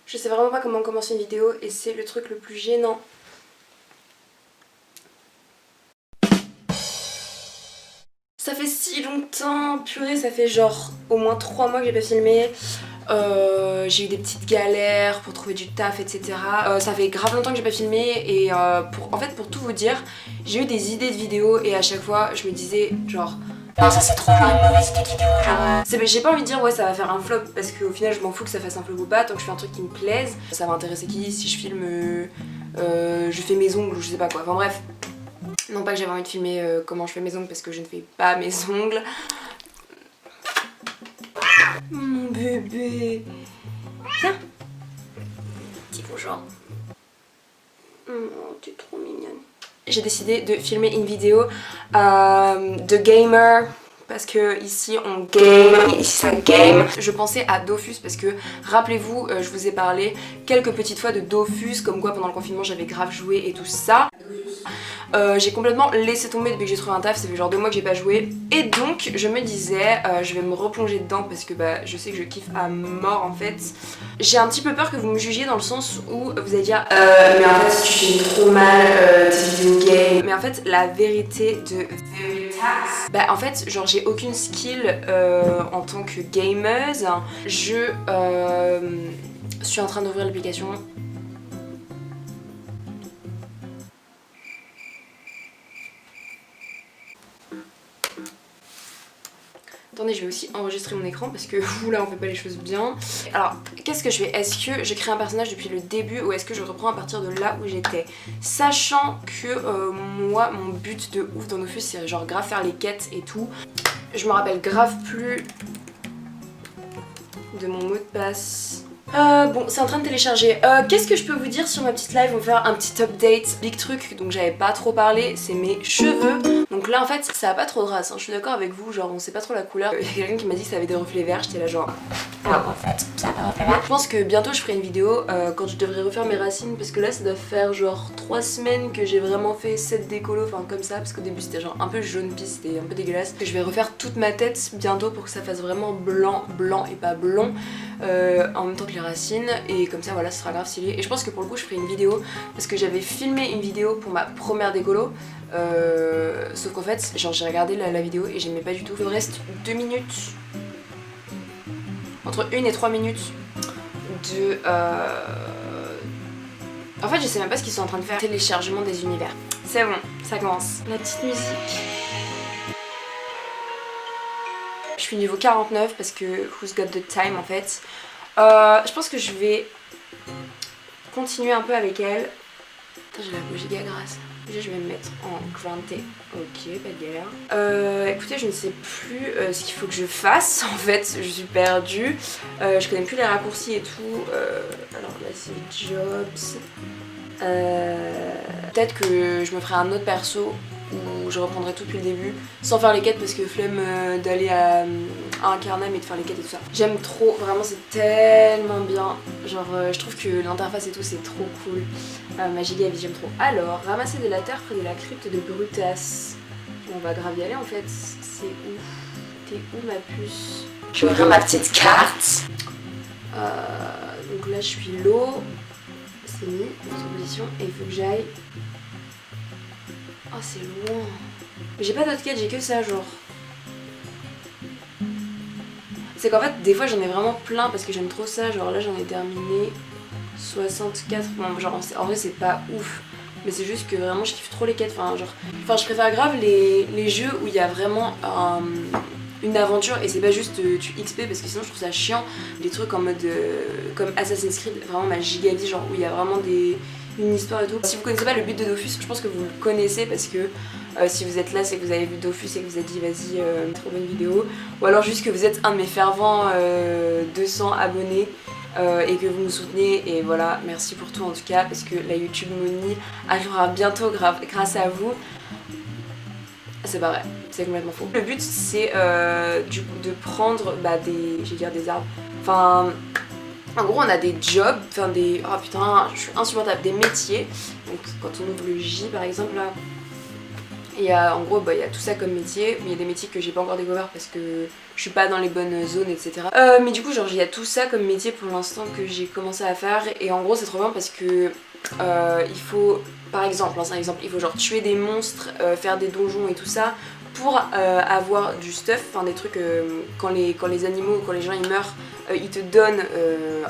Je sais vraiment pas comment commencer une vidéo et c'est le truc le plus gênant. Ça fait si longtemps, purée, ça fait genre au moins 3 mois que j'ai pas filmé. J'ai eu des petites galères pour trouver du taf, etc. Ça fait grave longtemps que j'ai pas filmé et en fait pour tout vous dire, j'ai eu des idées de vidéos et à chaque fois je me disais genre non ça c'est trop genre une mauvaise idée de vidéo genre... J'ai pas envie de dire ouais ça va faire un flop parce qu'au final je m'en fous que ça fasse un flop ou pas tant que je fais un truc qui me plaise. Ça va intéresser qui si je filme, je fais mes ongles ou je sais pas quoi, enfin bref. Non pas que j'avais envie de filmer comment je fais mes ongles parce que je ne fais pas mes ongles. Mon bébé. Viens. Dis bonjour. Oh, t'es trop mignonne. J'ai décidé de filmer une vidéo de gamer. Parce que ici on game, ici ça game. Je pensais à Dofus parce que rappelez-vous, je vous ai parlé quelques petites fois de Dofus, comme quoi pendant le confinement j'avais grave joué et tout ça. J'ai complètement laissé tomber depuis que j'ai trouvé un taf, ça fait genre 2 mois que j'ai pas joué. Et donc je me disais, je vais me replonger dedans parce que bah, je sais que je kiffe à mort en fait. J'ai un petit peu peur que vous me jugiez dans le sens où vous allez dire mais en fait tu filmes trop mal tes vidéos game. Mais en fait la vérité de bah en fait genre j'ai aucune skill en tant que gameuse. Je suis en train d'ouvrir l'application. Attendez, je vais aussi enregistrer mon écran parce que là on fait pas les choses bien. Alors, qu'est-ce que je fais? Est-ce que je crée un personnage depuis le début ou est-ce que je reprends à partir de là où j'étais? Sachant que moi, mon but de ouf dans Dofus, c'est genre grave faire les quêtes et tout. Je me rappelle grave plus de mon mot de passe. Bon, c'est en train de télécharger. Qu'est-ce que je peux vous dire sur ma petite live? On va faire un petit update. Big truc dont j'avais pas trop parlé, c'est mes cheveux. Donc là en fait ça a pas trop de race, hein. Je suis d'accord avec vous, genre on sait pas trop la couleur. Il y a quelqu'un qui m'a dit que ça avait des reflets verts, j'étais là genre... Non en fait ça a des reflets verts. Je pense que bientôt je ferai une vidéo quand je devrais refaire mes racines parce que là ça doit faire genre 3 semaines que j'ai vraiment fait 7 décolos, enfin comme ça, parce qu'au début c'était genre un peu jaune pisse, c'était un peu dégueulasse. Que je vais refaire toute ma tête bientôt pour que ça fasse vraiment blanc et pas blond en même temps que les racines et comme ça voilà ce sera grave stylé. Et je pense que pour le coup je ferai une vidéo parce que j'avais filmé une vidéo pour ma première décolo. Sauf qu'en fait, genre j'ai regardé la vidéo et j'aimais pas du tout. Il me reste 2 minutes, entre 1 et 3 minutes de... En fait je sais même pas ce qu'ils sont en train de faire. Téléchargement des univers. C'est bon, ça commence. La petite musique. Je suis niveau 49 parce que who's got the time en fait. Je pense que je vais continuer un peu avec elle. Putain, j'ai la peau giga grasse. Déjà je vais me mettre en granté. Ok, pas de galère. Écoutez, je ne sais plus ce qu'il faut que je fasse en fait, je suis perdue. Je connais plus les raccourcis et tout. Alors là c'est Jobs. Peut-être que je me ferai un autre perso où je reprendrai tout depuis le début sans faire les quêtes parce que flemme d'aller à Incarnam et de faire les quêtes et tout ça. J'aime trop, vraiment c'est tellement bien. Genre je trouve que l'interface et tout c'est trop cool. Ma giga vie j'aime trop. Alors, ramasser de la terre près de la crypte de Brutas. On va grave y aller en fait. C'est où? T'es où ma puce? Je vais ouvrir ma petite carte. Donc là je suis low. C'est mis dans cette position et il faut que j'aille. Oh c'est loin. Mais j'ai pas d'autres quêtes, j'ai que ça genre. C'est qu'en fait des fois j'en ai vraiment plein parce que j'aime trop ça. Genre là j'en ai terminé 64. Bon genre en vrai c'est pas ouf. Mais c'est juste que vraiment je kiffe trop les quêtes. Enfin je préfère grave les jeux où il y a vraiment une aventure et c'est pas juste tu XP parce que sinon je trouve ça chiant. Les trucs en mode comme Assassin's Creed, vraiment ma giga vie, genre où il y a vraiment une histoire et tout. Si vous connaissez pas le but de Dofus, je pense que vous le connaissez parce que si vous êtes là c'est que vous avez vu Dofus et que vous avez dit vas-y trop bonne vidéo. Ou alors juste que vous êtes un de mes fervents 200 abonnés et que vous me soutenez et voilà, merci pour tout en tout cas parce que la YouTube Money arrivera bientôt grâce à vous. C'est pas vrai, c'est complètement faux. Le but c'est du coup de prendre des arbres. Enfin, en gros on a des jobs, enfin des... Oh putain, je suis insupportable, des métiers. Donc quand on ouvre le J par exemple là, Et en gros, il y a tout ça comme métier, mais il y a des métiers que j'ai pas encore découvert parce que je suis pas dans les bonnes zones, etc. Mais du coup, genre, il y a tout ça comme métier pour l'instant que j'ai commencé à faire. Et en gros, c'est trop bien parce que il faut, par exemple, c'est un exemple, il faut genre tuer des monstres, faire des donjons et tout ça pour avoir du stuff, enfin des trucs, quand les animaux, quand les gens ils meurent, ils te donnent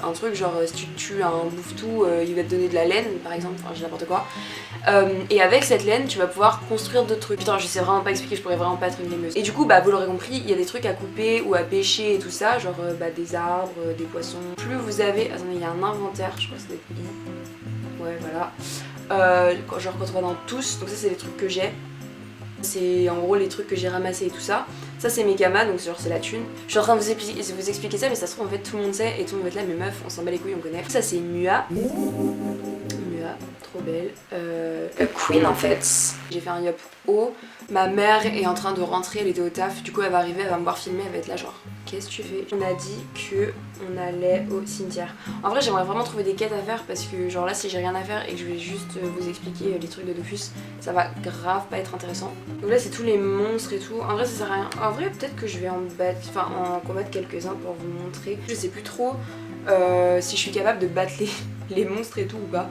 un truc, genre si tu tues un bouffe-tout, il va te donner de la laine par exemple, enfin j'ai n'importe quoi. Et avec cette laine, tu vas pouvoir construire d'autres trucs. Putain, je sais vraiment pas expliquer, je pourrais vraiment pas être une gameuse. Et du coup, vous l'aurez compris, il y a des trucs à couper ou à pêcher et tout ça, genre des arbres, des poissons. Plus vous avez. Attendez, il y a un inventaire, je crois que c'est des I. Ouais, voilà. Genre quand on va dans tous, donc ça, c'est les trucs que j'ai. C'est en gros les trucs que j'ai ramassés et tout ça. Ça c'est mes kamas, donc genre c'est la thune. Je suis en train de vous expliquer ça, mais ça se trouve en fait tout le monde sait et tout le monde va être là, mais meuf, on s'en bat les couilles, on connaît. Ça c'est Mua. Mua, trop belle. Queen en fait. J'ai fait un yop haut. Ma mère est en train de rentrer, elle était au taf, du coup elle va arriver, elle va me voir filmer, elle va être là genre qu'est-ce que tu fais? On a dit que on allait au cimetière. En vrai j'aimerais vraiment trouver des quêtes à faire parce que genre là si j'ai rien à faire et que je vais juste vous expliquer les trucs de Dofus, ça va grave pas être intéressant. Donc là c'est tous les monstres et tout. En vrai ça sert à rien. En vrai peut-être que je vais en combattre quelques-uns pour vous montrer. Je sais plus trop si je suis capable de battre les monstres et tout ou pas.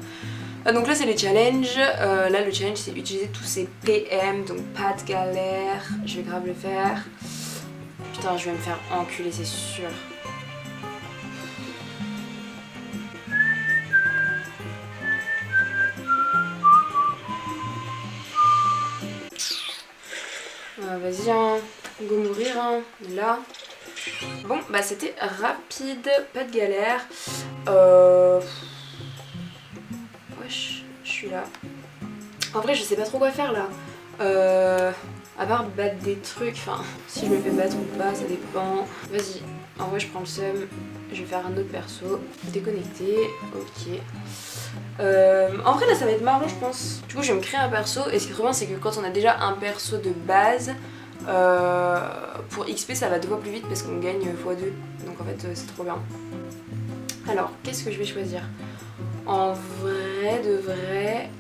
Donc là c'est les challenges, là le challenge c'est utiliser tous ces PM, donc pas de galère, je vais grave le faire. Putain je vais me faire enculer c'est sûr. Vas-y hein, go mourir hein, là. Bon bah c'était rapide, pas de galère. Wesh, je suis là. En vrai je sais pas trop quoi faire là. À part battre des trucs, enfin si je me fais battre ou pas, ça dépend. Vas-y, en vrai je prends le seum, je vais faire un autre perso. Déconnecter, ok. En vrai là ça va être marrant je pense. Du coup je vais me créer un perso et ce qui est trop bien c'est que quand on a déjà un perso de base, pour XP ça va 2 fois plus vite parce qu'on gagne x2. Donc en fait c'est trop bien. Alors qu'est-ce que je vais choisir? En vrai de vrai,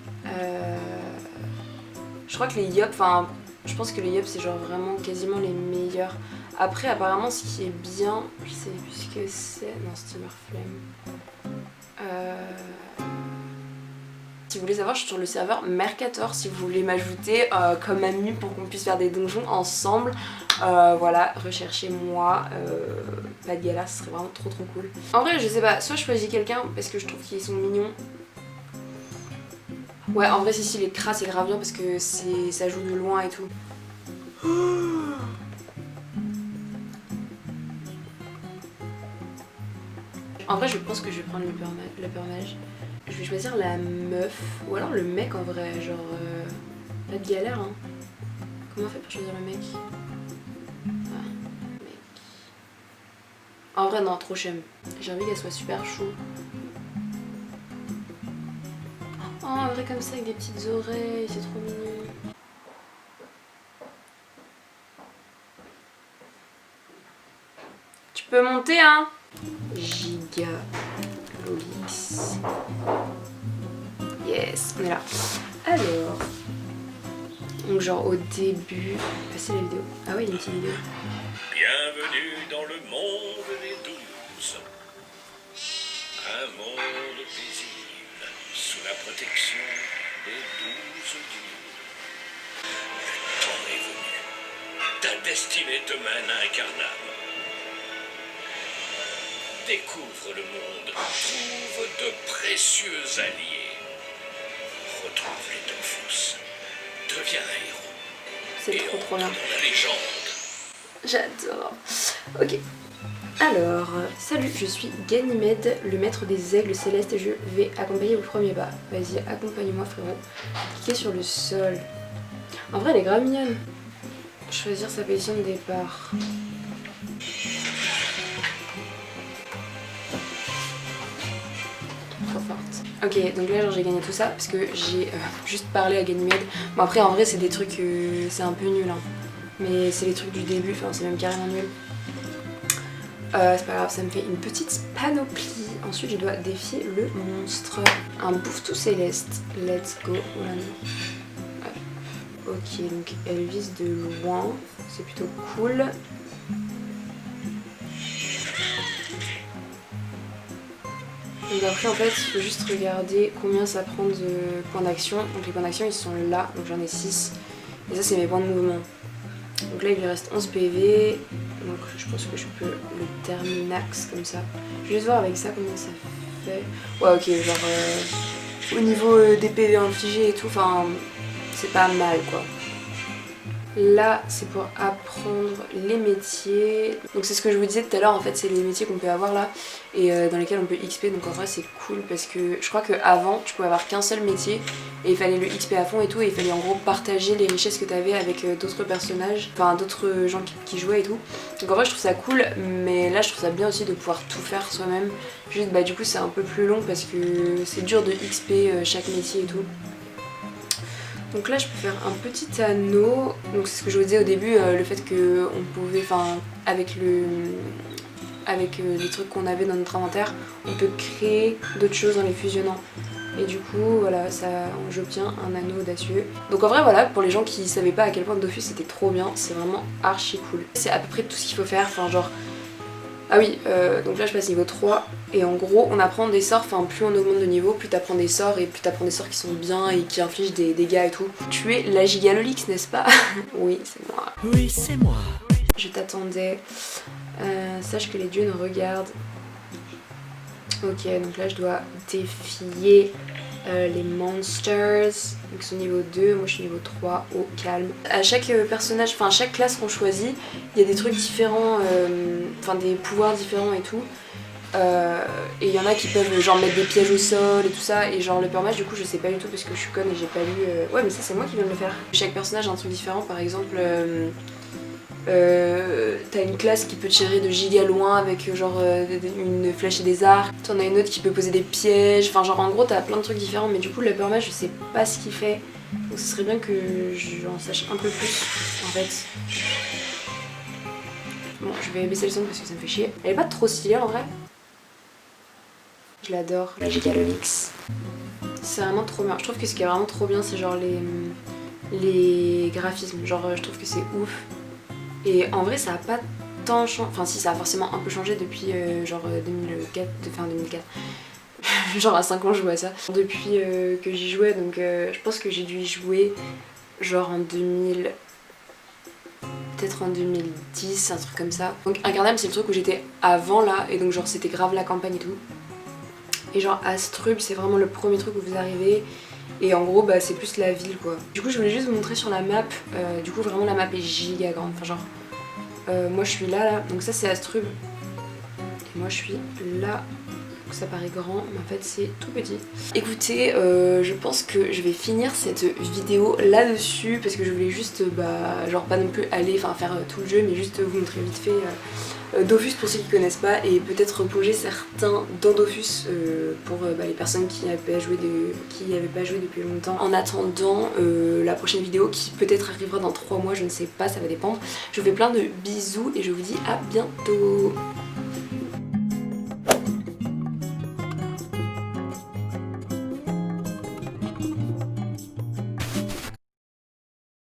je crois que les yop, enfin je pense que les yop c'est genre vraiment quasiment les meilleurs. Après apparemment ce qui est bien, je sais plus ce que c'est, non Steamer Flame. Si vous voulez savoir, je suis sur le serveur Mercator si vous voulez m'ajouter comme ami pour qu'on puisse faire des donjons ensemble. Voilà, recherchez-moi, pas de galère, ce serait vraiment trop cool. En vrai je sais pas, soit je choisis quelqu'un parce que je trouve qu'ils sont mignons. Ouais en vrai si les cras c'est grave bien parce que ça joue de loin et tout. En vrai je pense que je vais prendre le peur mage. Je vais choisir la meuf ou alors le mec en vrai, genre pas de galère hein. Comment on fait pour choisir le mec? Ah, mec. En vrai non, trop chum. J'ai envie qu'elle soit super chou. Oh en vrai comme ça avec des petites oreilles, c'est trop mignon. Tu peux monter hein? Giga Lolix. Yes, on est là. Alors, donc genre au début, passer la vidéo. Ah ouais, il y a une petite vidéo. Bienvenue dans le monde des 12. Un monde paisible, sous la protection des 12 dieux. Le temps est venu. Ta destinée te mène à Incarnam. Découvre le monde, trouve de précieux alliés. Retrouve les Dofus. Deviens un héros. C'est trop bien. Dans la légende. J'adore. Ok. Alors, salut, je suis Ganymède, le maître des aigles célestes et je vais accompagner vos premiers pas. Vas-y, accompagne-moi frérot. Cliquez sur le sol. En vrai, elle est grave mignonne. Choisir sa position de départ. Trop forte. Ok, donc là genre j'ai gagné tout ça parce que j'ai juste parlé à Ganymède. Bon après en vrai c'est des trucs, c'est un peu nul hein. Mais c'est les trucs du début, enfin c'est même carrément nul. C'est pas grave, ça me fait une petite panoplie. Ensuite je dois défier le monstre. Un bouffe-tout céleste. Let's go. Voilà. Ouais. Ok, donc elle vise de loin, c'est plutôt cool. Donc après en fait il faut juste regarder combien ça prend de points d'action. Donc les points d'action ils sont là, donc j'en ai 6. Et ça c'est mes points de mouvement. Donc là il lui reste 11 PV. Donc je pense que je peux le terminax comme ça. Je vais juste voir avec ça combien ça fait. Ouais ok, genre au niveau des PV infligés et tout, enfin c'est pas mal quoi. Là c'est pour apprendre les métiers. Donc c'est ce que je vous disais tout à l'heure, en fait c'est les métiers qu'on peut avoir là et dans lesquels on peut XP. Donc en vrai c'est cool parce que je crois qu'avant tu pouvais avoir qu'un seul métier et il fallait le XP à fond et tout, et il fallait en gros partager les richesses que tu avais avec d'autres personnages, enfin d'autres gens qui jouaient et tout. Donc en vrai je trouve ça cool, mais là je trouve ça bien aussi de pouvoir tout faire soi-même. Juste bah du coup c'est un peu plus long parce que c'est dur de XP chaque métier et tout. Donc là je peux faire un petit anneau, donc c'est ce que je vous disais au début, le fait qu'on pouvait, enfin avec les trucs qu'on avait dans notre inventaire, on peut créer d'autres choses en les fusionnant. Et du coup voilà, j'obtiens un anneau audacieux. Donc en vrai voilà, pour les gens qui savaient pas à quel point Dofus c'était trop bien, c'est vraiment archi cool. C'est à peu près tout ce qu'il faut faire, enfin genre... Ah oui, donc là je passe niveau 3 et en gros on apprend des sorts, enfin plus on augmente de niveau, plus t'apprends des sorts et plus t'apprends des sorts qui sont bien et qui infligent des dégâts et tout. Tu es la Gigalolix, n'est-ce pas? Oui, c'est moi. Oui, c'est moi. Je t'attendais. Sache que les dieux nous regardent. Ok, donc là je dois défier les monsters. Donc ils sont niveau 2, moi je suis niveau 3, au calme. À chaque personnage, enfin chaque classe qu'on choisit, il y a des trucs différents, enfin des pouvoirs différents et tout. Et il y en a qui peuvent genre mettre des pièges au sol et tout ça, et genre le permage du coup je sais pas du tout parce que je suis conne et j'ai pas lu... Ouais mais ça c'est moi qui viens de le faire. Chaque personnage a un truc différent, par exemple t'as une classe qui peut tirer de giga loin avec genre une flèche et des arcs, t'en as une autre qui peut poser des pièges, enfin genre en gros t'as plein de trucs différents, mais du coup le permage je sais pas ce qu'il fait, donc ce serait bien que j'en sache un peu plus en fait. Bon je vais baisser le son parce que ça me fait chier. Elle est pas trop stylée en vrai. Je l'adore, la Gigalolix. C'est vraiment trop bien. Je trouve que ce qui est vraiment trop bien, c'est genre les graphismes. Genre, je trouve que c'est ouf. Et en vrai, ça a pas tant changé. Enfin, si, ça a forcément un peu changé depuis genre 2004. Enfin, 2004. Genre à 5 ans, je jouais à ça. Depuis que j'y jouais, donc je pense que j'ai dû y jouer genre en 2000. Peut-être en 2010, un truc comme ça. Donc, Incarnam, c'est le truc où j'étais avant là, et donc, genre, c'était grave la campagne et tout. Et genre Astrub c'est vraiment le premier truc où vous arrivez et en gros bah c'est plus la ville quoi. Du coup je voulais juste vous montrer sur la map, du coup vraiment la map est giga grande, enfin genre moi je suis là, donc ça c'est Astrub et moi je suis là, donc ça paraît grand mais en fait c'est tout petit. Écoutez je pense que je vais finir cette vidéo là-dessus parce que je voulais juste bah genre pas non plus aller faire tout le jeu mais juste vous montrer vite fait Dofus pour ceux qui connaissent pas et peut-être replonger certains dans Dofus pour les personnes qui n'avaient pas joué depuis longtemps. En attendant la prochaine vidéo qui peut-être arrivera dans 3 mois, je ne sais pas, ça va dépendre. Je vous fais plein de bisous et je vous dis à bientôt.